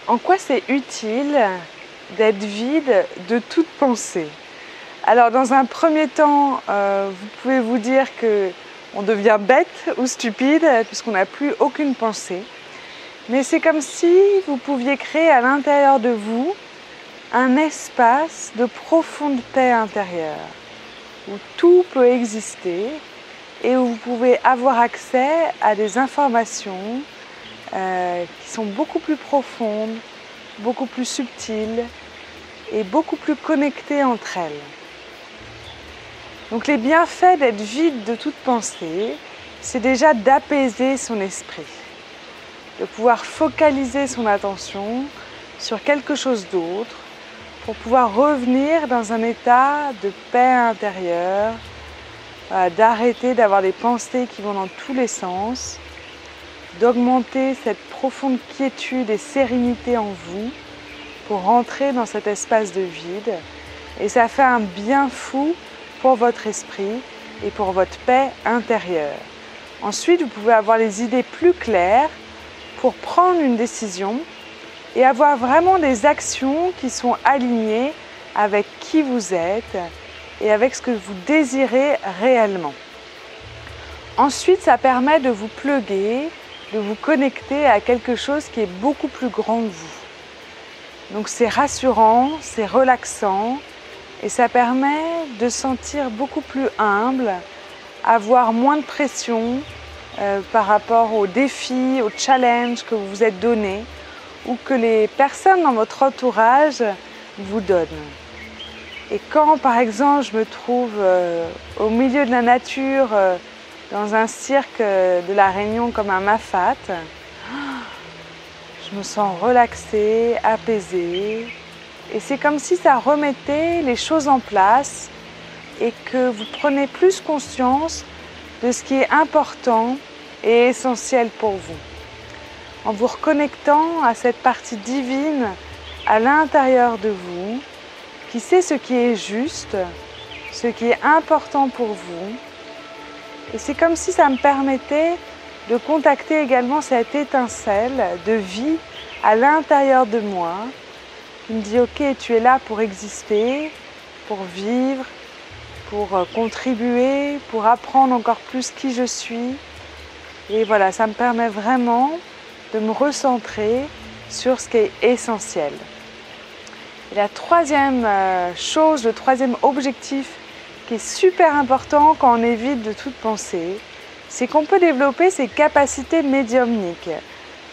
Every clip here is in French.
En quoi c'est utile d'être vide de toute pensée? Alors dans un premier temps, vous pouvez vous dire qu'on devient bête ou stupide puisqu'on n'a plus aucune pensée. Mais c'est comme si vous pouviez créer à l'intérieur de vous un espace de profonde paix intérieure où tout peut exister et où vous pouvez avoir accès à des informations qui sont beaucoup plus profondes, beaucoup plus subtiles et beaucoup plus connectées entre elles. Donc les bienfaits d'être vide de toute pensée, c'est déjà d'apaiser son esprit, de pouvoir focaliser son attention sur quelque chose d'autre pour pouvoir revenir dans un état de paix intérieure, d'arrêter d'avoir des pensées qui vont dans tous les sens, d'augmenter cette profonde quiétude et sérénité en vous pour rentrer dans cet espace de vide. Et ça fait un bien fou pour votre esprit et pour votre paix intérieure. Ensuite, vous pouvez avoir les idées plus claires pour prendre une décision et avoir vraiment des actions qui sont alignées avec qui vous êtes et avec ce que vous désirez réellement. Ensuite, ça permet de vous plugger, de vous connecter à quelque chose qui est beaucoup plus grand que vous. Donc c'est rassurant, c'est relaxant et ça permet de se sentir beaucoup plus humble, avoir moins de pression par rapport aux défis, aux challenges que vous vous êtes donnés ou que les personnes dans votre entourage vous donnent. Et quand par exemple je me trouve au milieu de la nature, dans un cirque de la Réunion comme un Mafat, je me sens relaxée, apaisée. Et c'est comme si ça remettait les choses en place et que vous prenez plus conscience de ce qui est important et essentiel pour vous. En vous reconnectant à cette partie divine à l'intérieur de vous, qui sait ce qui est juste, ce qui est important pour vous. Et c'est comme si ça me permettait de contacter également cette étincelle de vie à l'intérieur de moi, qui me dit « Ok, tu es là pour exister, pour vivre, pour contribuer, pour apprendre encore plus qui je suis. » Et voilà, ça me permet vraiment de me recentrer sur ce qui est essentiel. Et la troisième chose, le troisième objectif qui est super important quand on est vide de toute pensée, c'est qu'on peut développer ses capacités médiumniques,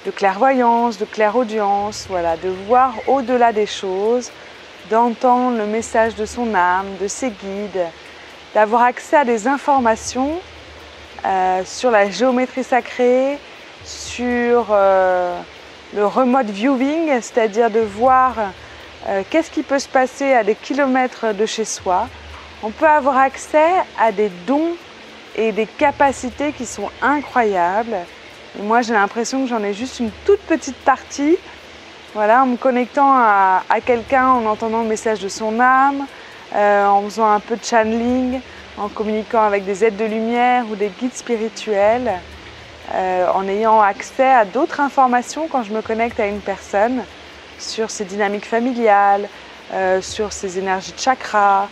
de clairvoyance, de clairaudience, voilà, de voir au-delà des choses, d'entendre le message de son âme, de ses guides, d'avoir accès à des informations sur la géométrie sacrée, sur le remote viewing, c'est-à-dire de voir qu'est-ce qui peut se passer à des kilomètres de chez soi. On peut avoir accès à des dons et des capacités qui sont incroyables. Et moi, j'ai l'impression que j'en ai juste une toute petite partie. Voilà, en me connectant à quelqu'un, en entendant le message de son âme, en faisant un peu de channeling, en communiquant avec des êtres de lumière ou des guides spirituels, en ayant accès à d'autres informations quand je me connecte à une personne sur ses dynamiques familiales, sur ses énergies de chakras,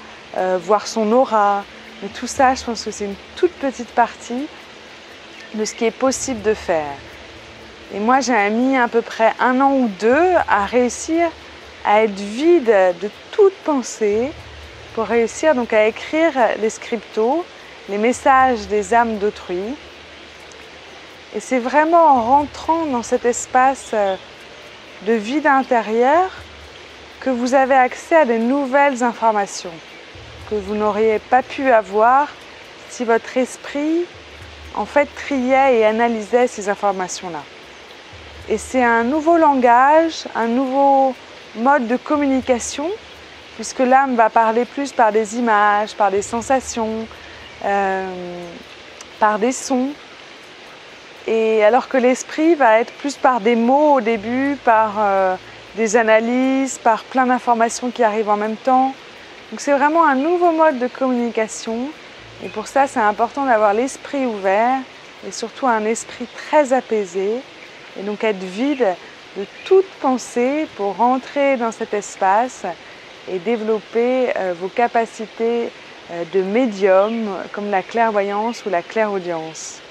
voir son aura. Mais tout ça, je pense que c'est une toute petite partie de ce qui est possible de faire. Et moi, j'ai mis à peu près 1 an ou 2 à réussir à être vide de toute pensée pour réussir donc à écrire les scriptos, les messages des âmes d'autrui. Et c'est vraiment en rentrant dans cet espace de vide intérieur que vous avez accès à des nouvelles informations que vous n'auriez pas pu avoir si votre esprit en fait triait et analysait ces informations-là. Et c'est un nouveau langage, un nouveau mode de communication, puisque l'âme va parler plus par des images, par des sensations, par des sons. Et alors que l'esprit va être plus par des mots au début, par des analyses, par plein d'informations qui arrivent en même temps. Donc c'est vraiment un nouveau mode de communication. Et pour ça, c'est important d'avoir l'esprit ouvert et surtout un esprit très apaisé. Et donc être vide de toute pensée pour rentrer dans cet espace et développer vos capacités de médium comme la clairvoyance ou la clairaudience.